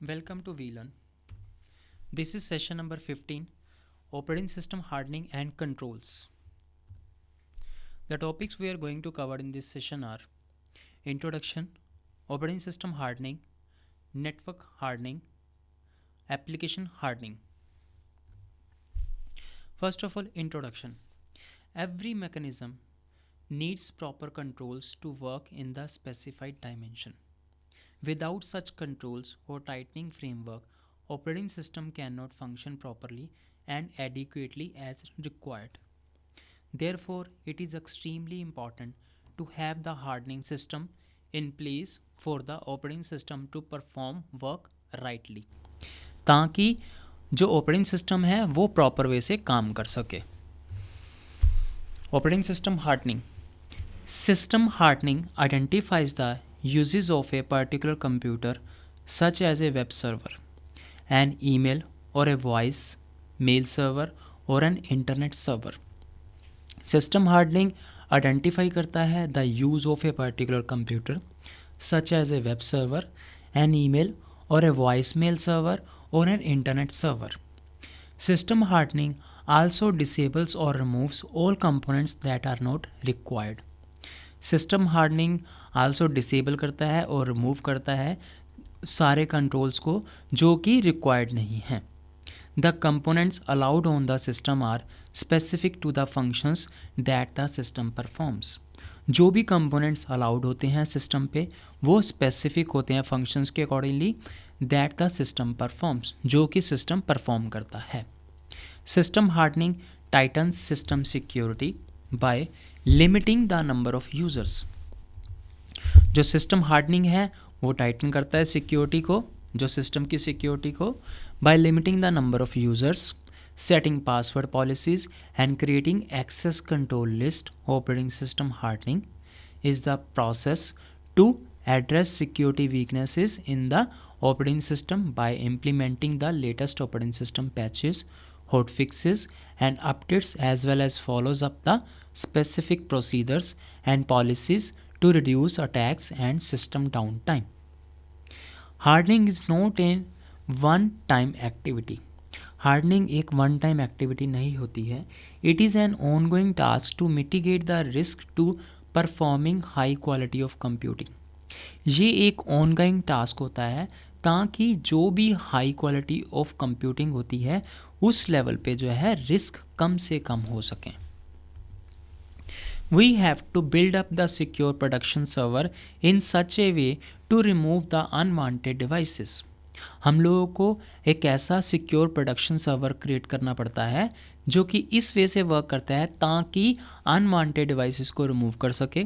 Welcome to VLearn. This is session number 15, Operating System Hardening and Controls. The topics we are going to cover in this session are Introduction, Operating System Hardening, Network Hardening, Application Hardening. First of all, Introduction. Every mechanism needs proper controls to work in the specified dimension. Without such controls or tightening framework, operating system cannot function properly and adequately as required. Therefore, it is extremely important to have the hardening system in place for the operating system to perform work rightly, ताकि जो operating system है वो proper way से काम कर सके. Operating system hardening. System hardening identifies the uses of a particular computer such as a web server, an email or a voice mail server or an internet server. System hardening identify करता है the use of a particular computer such as a web server, an email or a voicemail server or an internet server. System hardening also disables or removes all components that are not required. System hardening also disable करता है और remove करता है सारे controls को जो कि required नहीं हैं. The components allowed on the system are specific to the functions that the system performs. जो भी कंपोनेंट्स अलाउड होते हैं सिस्टम पे वो स्पेसिफिक होते हैं फंक्शंस के accordingly that the system performs, जो कि सिस्टम परफॉर्म करता है. System hardening titans system security bye limiting the number of users. जो सिस्टम हार्डनिंग है वो टाइटन करता है सिक्योरिटी को, जो सिस्टम की सिक्योरिटी को, by limiting the number of users, setting password policies and creating access control list. Operating system hardening is the process to address security weaknesses in the operating system by implementing the latest operating system patches, hotfixes and updates, as well as follows up the specific procedures and policies to reduce attacks and system downtime. Hardening is not a one-time activity. Hardening एक one time activity नहीं होती है. It is an ongoing task to mitigate the risk to performing high quality of computing. ये एक ongoing task होता है ताकि जो भी हाई क्वालिटी ऑफ कंप्यूटिंग होती है उस लेवल पे जो है रिस्क कम से कम हो सकें. We have to build up the secure production server in such a way to remove the unwanted devices. हम लोगों को एक ऐसा सिक्योर प्रोडक्शन सर्वर क्रिएट करना पड़ता है जो कि इस वे से वर्क करता है ताकि अनवांटेड डिवाइसेस को रिमूव कर सके,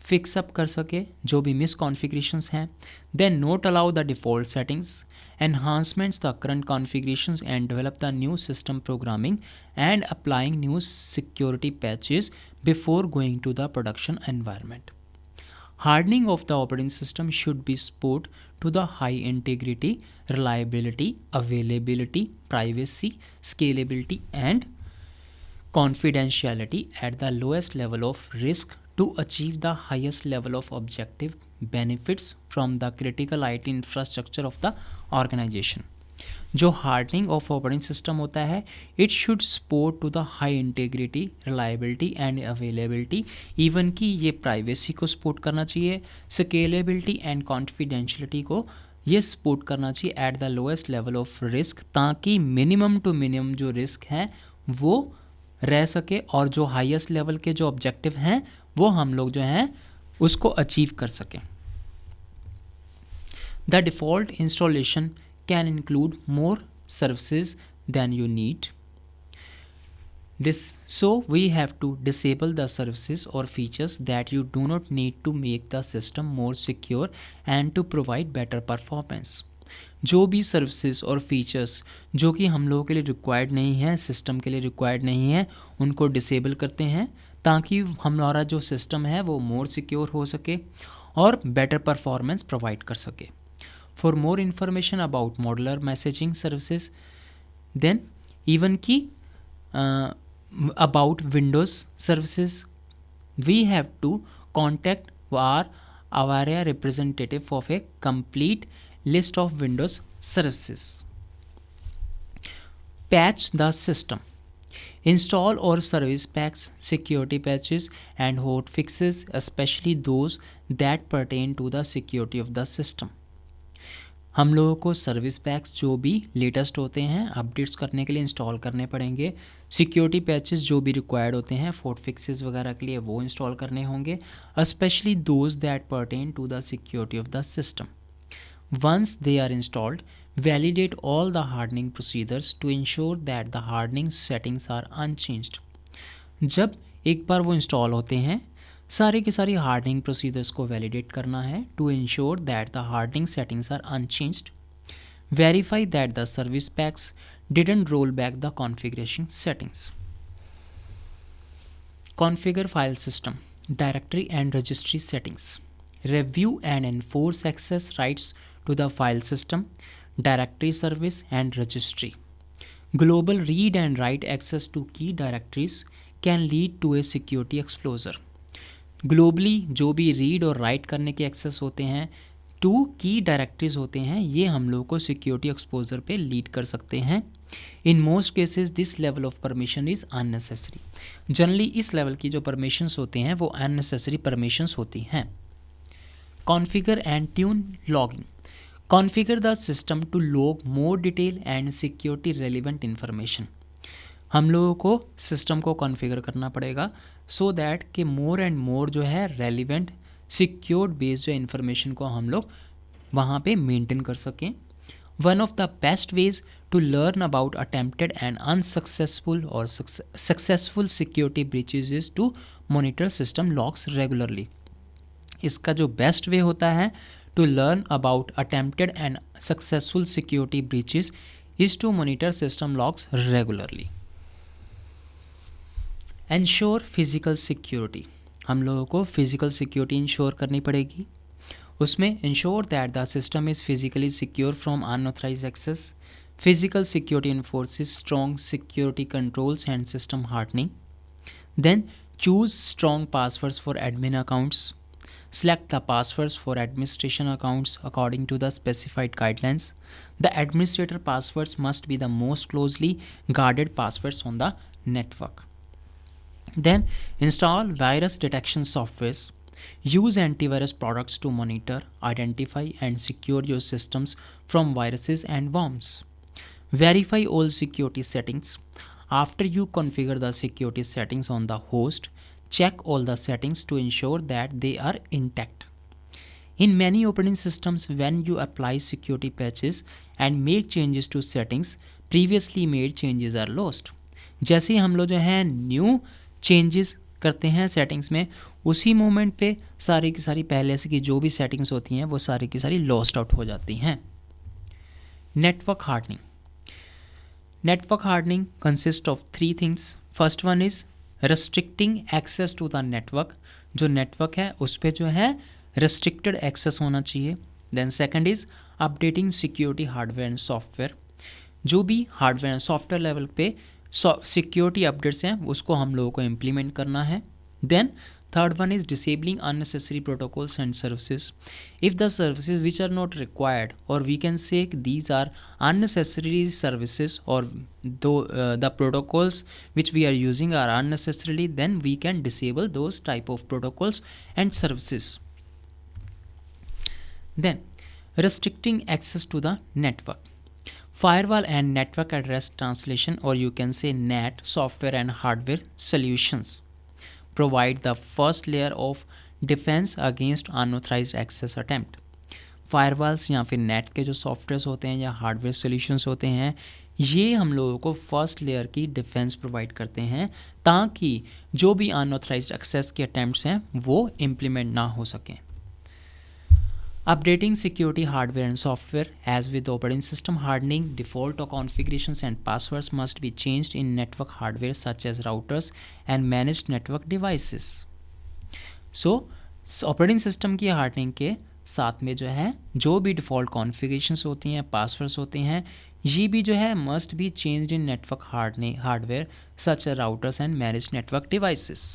फिक्स अप कर सके जो भी मिस कॉन्फ़िगरेशंस हैं, then not allow the default settings, enhancements the current configurations and develop the new system programming and applying new security patches before going to the production environment. Hardening of the operating system should be spurred to the high integrity, reliability, availability, privacy, scalability and confidentiality at the lowest level of risk to achieve the highest level of objective benefits from the critical IT infrastructure of the organization. जो hardening of operating system होता है it should support to the high integrity, reliability and availability. Even कि ये privacy को support करना चाहिए, scalability and confidentiality को ये सपोर्ट करना चाहिए at the lowest level of risk, ताकि मिनिमम टू मिनिमम जो रिस्क है वो रह सके और जो हाईएस्ट लेवल के जो ऑब्जेक्टिव हैं वो हम लोग जो हैं उसको अचीव कर सकें. The default installation can include more services than you need. So we have to disable the services or features that you do not need to make the system more secure and to provide better performance. जो भी services और features जो कि हम लोगों के लिए required नहीं है, सिस्टम के लिए रिक्वायर्ड नहीं है, उनको डिसेबल करते हैं ताकि हमारा जो सिस्टम है वो मोर सिक्योर हो सके और बेटर परफॉर्मेंस प्रोवाइड कर सके. For more information about modular messaging services, then even key about Windows services, we have to contact our area representative of a complete list of Windows services. Patch the system. Install or service packs, security patches and hotfixes, especially those that pertain to the security of the system. हम लोगों को service PACS जो भी latest होते हैं updates करने के लिए इंस्टॉल करने पड़ेंगे, सिक्योरिटी पैचेस जो भी रिक्वायर्ड होते हैं फोर्ट फिक्सेस वगैरह के लिए वो इंस्टॉल करने होंगे, specially those that pertain to the security of the system. Once they are installed, validate all the hardening procedures to ensure that the hardening settings are unchanged. जब एक बार वो इंस्टॉल होते हैं, सारे के सारी हार्डनिंग प्रोसीजर्स को वैलिडेट करना है to ensure that the hardening settings are unchanged. Verify that the service packs didn't roll back the configuration settings. Configure file system, directory and registry settings. Review and enforce access rights to the file system, directory service and registry. Global read and write access to key directories can lead to a security exposure. Globally जो भी read और right करने के access होते हैं to की directories होते हैं, ये हम लोग को सिक्योरिटी एक्सपोजर पे लीड कर सकते हैं. In most cases this level of permission is unnecessary. Generally इस लेवल की जो परमिशंस होते हैं वो अननेसेसरी परमिशंस होती हैं. Configure and tune logging. Configure the system to log more detail and security relevant information. हम लोगों को सिस्टम को कॉन्फ़िगर करना पड़ेगा सो दैट कि मोर एंड मोर जो है रेलिवेंट सिक्योर्ड बेस्ड जो इन्फॉर्मेशन को हम लोग वहाँ पे मेंटेन कर सकें. One of the best ways to learn about attempted and unsuccessful और successful security breaches is to monitor system logs regularly. इसका जो बेस्ट वे होता है to learn about attempted and successful security breaches is to monitor system logs regularly. Ensure physical security. हम लोगों को physical security ensure करनी पड़ेगी. उसमें ensure that the system is physically secure from unauthorised access. Physical security enforces strong security controls and system hardening. Then choose strong passwords for admin accounts. Select the passwords for administration accounts according to the specified guidelines. The administrator passwords must be the most closely guarded passwords on the network. Then install virus detection softwares. Use antivirus products to monitor, identify and secure your systems from viruses and worms. Verify all security settings. After you configure the security settings on the host, check all the settings to ensure that they are intact. In many operating systems, when you apply security patches and make changes to settings, previously made changes are lost. जैसे ही हम लोग जो है new changes करते हैं settings में, उसी moment पे सारी की सारी पहले से की जो भी सेटिंग्स होती हैं वो सारी की सारी लॉस्ट आउट हो जाती हैं. Network hardening. Network hardening consist of 3 things. First one is restricting access to the network. जो नेटवर्क है उस पर जो है रेस्ट्रिक्टेड एक्सेस होना चाहिए. Then second is updating security hardware and software. जो भी हार्डवेयर एंड सॉफ्टवेयर लेवल पे सिक्योरिटी अपडेट्स हैं उसको हम लोगों को इम्प्लीमेंट करना है. Then third one is disabling unnecessary protocols and services. If the services which are not required और we can say these are unnecessary services or the protocols which we are using are unnecessarily, then we can disable those type of protocols and services. Then restricting access to the network. Firewall and network address translation, or you can say NAT, software and hardware solutions provide the first layer of defense against unauthorized access attempt. Firewalls या फिर net के जो softwares होते हैं या hardware solutions होते हैं, ये हम लोगों को फर्स्ट लेयर की डिफेंस प्रोवाइड करते हैं ताकि जो भी अनऑथराइज्ड एक्सेस के अटैम्प्ट्स हैं वो इम्प्लीमेंट ना हो सकें. Updating security hardware and software. As with operating system hardening, default or configurations and passwords must be changed in network hardware such as routers and managed network devices. So, operating system की hardening के साथ में जो है जो भी default configurations होती हैं, passwords होते हैं, ये भी जो है must be changed in network hardware such as routers and managed network devices.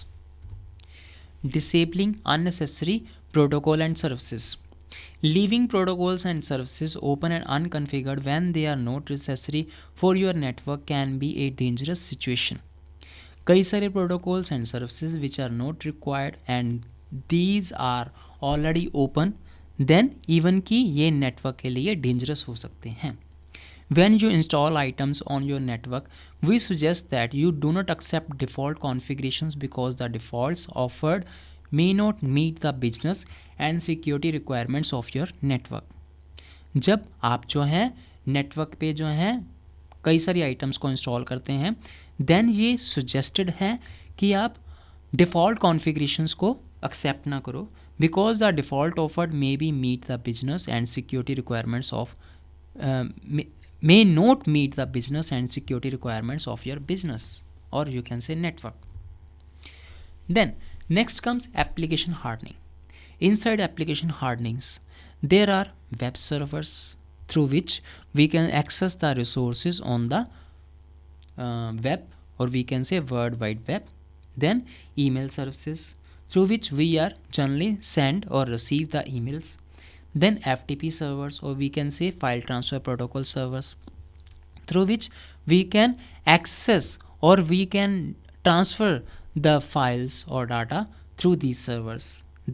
Disabling unnecessary protocol and services. Leaving protocols and services open and unconfigured when they are not necessary for your network can be a dangerous situation. कई सारे protocols and services which are not required and these are already open, then even कि ये network के लिए dangerous हो सकते हैं. When you install items on your network, we suggest that you do not accept default configurations because the defaults offered may not meet the business and security requirements of your network. जब आप जो है network पे जो है कई सारी items को इंस्टॉल करते हैं, देन ये सजेस्टेड है कि आप डिफ़ॉल्ट कॉन्फ़िगरेशंस को एक्सेप्ट ना करो because the default offered may be meet the business and security requirements of may not meet the business and security requirements of your business, or you can say network. Then next comes application hardening. Inside application hardenings, there are web servers through which we can access the resources on the web, or we can say World Wide Web. Then email services through which we are generally send or receive the emails. Then FTP servers, or we can say file transfer protocol servers, through which we can access or we can transfer the files or data through these servers.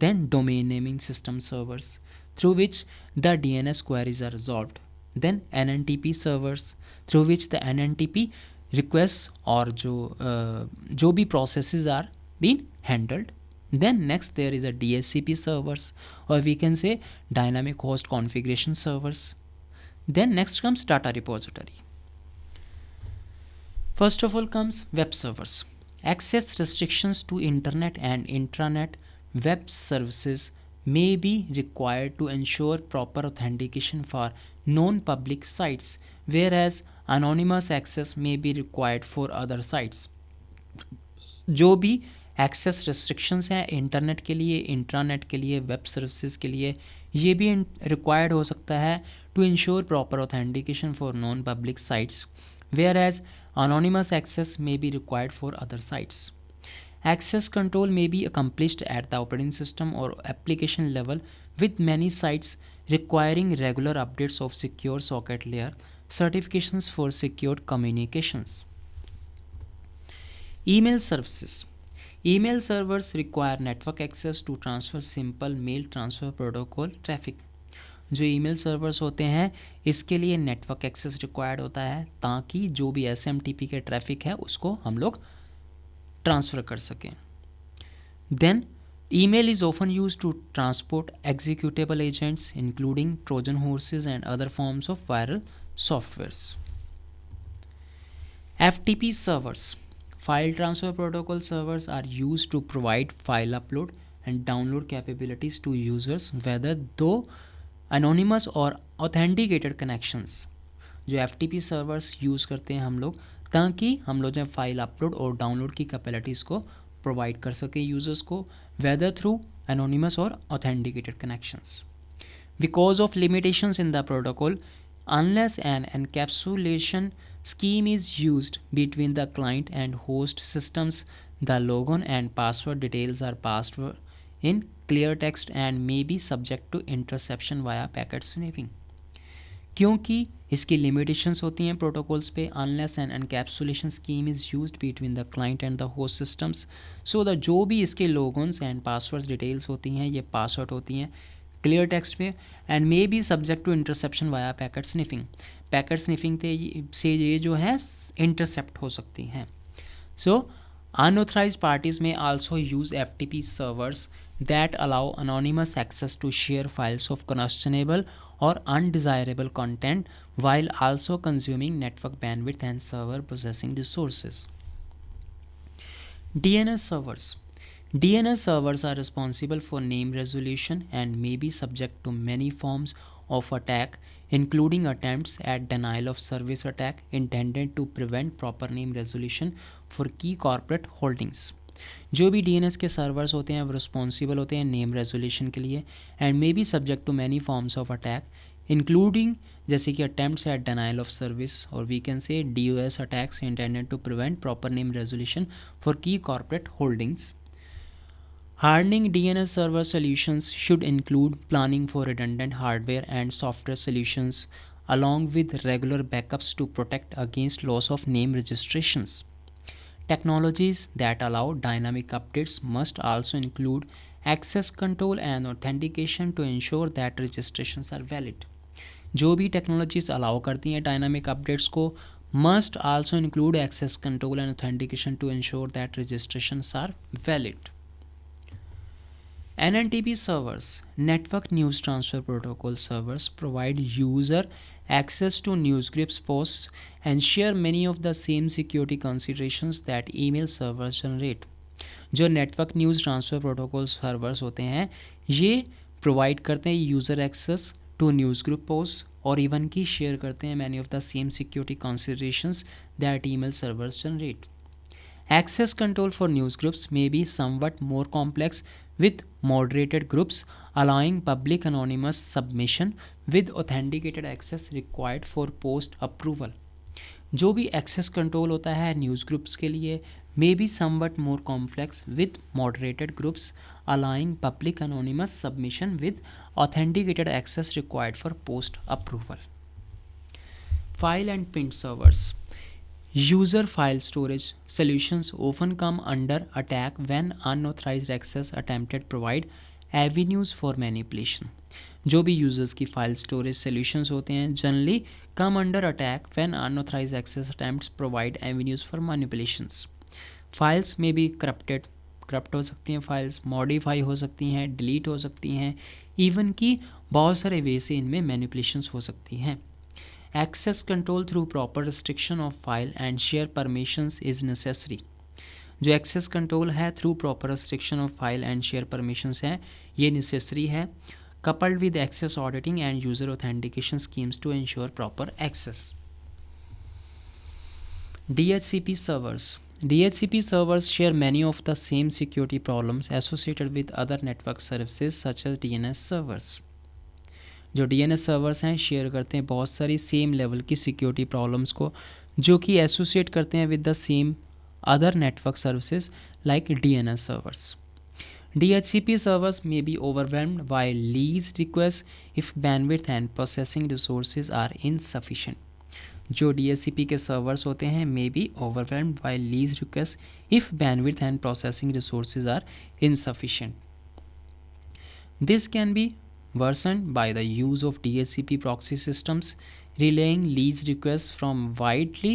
Then domain naming system servers, through which the DNS queries are resolved. Then NNTP servers, through which the NNTP requests or जो भी processes are being handled. Then next there is a DHCP servers, or we can say dynamic host configuration servers. Then next comes data repository. First of all comes web servers. Access restrictions to internet and intranet web services may be required to ensure proper authentication for non-public sites, whereas anonymous access may be required for other sites. जो भी access restrictions हैं internet के लिए, intranet के लिए, web services के लिए, ये भी रिक्वायर्ड हो सकता है to ensure proper authentication for non public sites, whereas anonymous access may be required for other sites. Access control may be accomplished at the operating system or application level, with many sites requiring regular updates of secure socket layer certifications for secured communications. Email services. Email servers require network access to transfer simple mail transfer protocol traffic. जो email servers होते हैं इसके लिए network access required होता है ताकि जो भी SMTP के ट्रैफिक है उसको हम लोग ट्रांसफ़र कर सकें. Then email is often use to transport executable agents including Trojan horses and other forms of viral softwares. FTP servers, file transfer protocol servers, are used to provide file upload and download capabilities to users whether though anonymous और authenticated connections. जो FTP servers use करते हैं हम लोग ताकि हम लोग जो फाइल अपलोड और डाउनलोड की कैपेबिलिटीज़ को प्रोवाइड कर सके यूज़र्स को whether through anonymous or authenticated connections. Because of limitations in the protocol, unless an encapsulation scheme is used between the client and host systems, the login and password details are passed in clear text and may be subject to interception via packet sniffing. क्योंकि इसकी limitations होती हैं protocols पे, unless an encapsulation scheme is used between the client and the host systems, so the जो भी इसके लोगोन्स and passwords details होती हैं ये पासवर्ड होती हैं क्लियर टेक्स्ट में and may be subject to interception via packet sniffing. Packet sniffing से ये जो है इंटरसेप्ट हो सकती हैं. सो unauthorized parties may also use FTP servers that allow anonymous access to share files of questionable or undesirable content while also consuming network bandwidth and server processing resources. DNS servers. DNS servers are responsible for name resolution and may be subject to many forms of attack, including attempts at denial of service attack intended to prevent proper name resolution for key corporate holdings. जो भी DNS के servers होते हैं वो responsible होते हैं name resolution के लिए and may be subject to many forms of attack including जैसे कि attempts at denial of service और we can say DOS attacks intended to prevent proper name resolution for key corporate holdings. Hardening DNS server solutions should include planning for redundant hardware and software solutions along with regular backups to protect against loss of name registrations. Technologies that allow dynamic updates must also include access control and authentication to ensure that registrations are valid. जो भी technologies allow करती हैं dynamic updates को must also include access control and authentication to ensure that registrations are valid. NNTP servers, Network News Transfer Protocol servers, provide user access to newsgroups posts and share many of the same security considerations that email servers generate. जो network news transfer protocol servers होते हैं ये provide करते हैं user access to news group post और even की share करते हैं many of the same security considerations that email servers generate. Access control for news groups may be somewhat more complex with moderated groups allowing public anonymous submission with authenticated access required for post approval. जो भी access control होता है news groups के लिए may be somewhat more complex with moderated groups allowing public anonymous submission with authenticated access required for post approval. File and print servers. User file storage solutions often come under attack when unauthorized access attempted provide avenues for manipulation. जो भी users की file storage solutions होते हैं generally come under attack when unauthorised access attempts provide avenues for manipulations. Files में भी corrupt हो सकती हैं, फाइल्स मॉडिफाई हो सकती हैं, डिलीट हो सकती हैं, इवन की बहुत सारे वे से इनमें मैनिपुलेशंस हो सकती हैं. Access control through proper restriction of file and share permissions is necessary. जो एक्सेस कंट्रोल है through proper restriction of file and share permissions है ये नेसेसरी है coupled with access auditing and user authentication schemes to ensure proper access. DHCP servers. DHCP servers share many of the same security problems associated with other network services such as DNS servers. जो DNS servers हैं share करते हैं बहुत सारी same level की security problems को जो कि एसोसिएट करते हैं with the same other network services like DNS servers. DHCP servers may be overwhelmed by least requests if bandwidth and processing resources are insufficient. जो DHCP के सर्वर्स होते हैं may be overwhelmed by least requests if bandwidth and processing resources are insufficient. This can be worsened by the use of DHCP proxy systems relaying lease requests from widely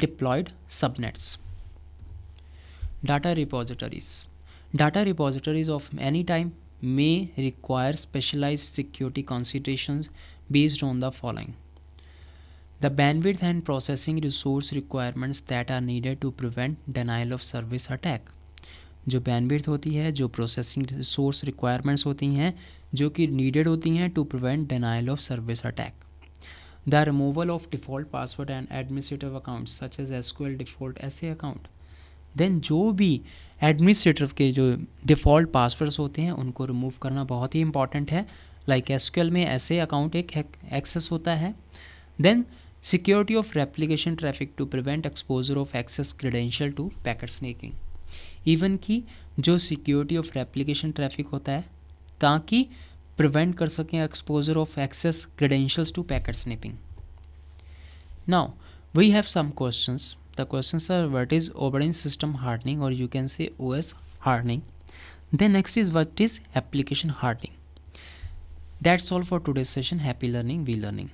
deployed subnets. Data repositories. Data repositories of any type may require specialized security considerations based on the following: the bandwidth and processing resource requirements that are needed to prevent denial of service attack. जो bandwidth होती है जो processing resource requirements होती हैं जो कि needed होती हैं to prevent denial of service attack. The removal of default password and administrative account such as SQL default ऐसे अकाउंट. देन जो भी एडमिनिस्ट्रेटिव के जो डिफ़ॉल्ट पासवर्ड्स होते हैं उनको रिमूव करना बहुत ही इंपॉर्टेंट है. लाइक SQL में ऐसे अकाउंट एक एक्सेस होता है. Then security of replication traffic to prevent exposure of access credential to packet sniffing. Even की जो सिक्योरिटी ऑफ रेप्लिकेशन ट्रैफिक होता है ताकि प्रिवेंट कर सकें exposure of access credentials to packet sniffing. Now we have some questions. The questions are what is operating system hardening और you can say OS hardening. Then next is what is application hardening. That's all for today's session. Happy learning, V learning.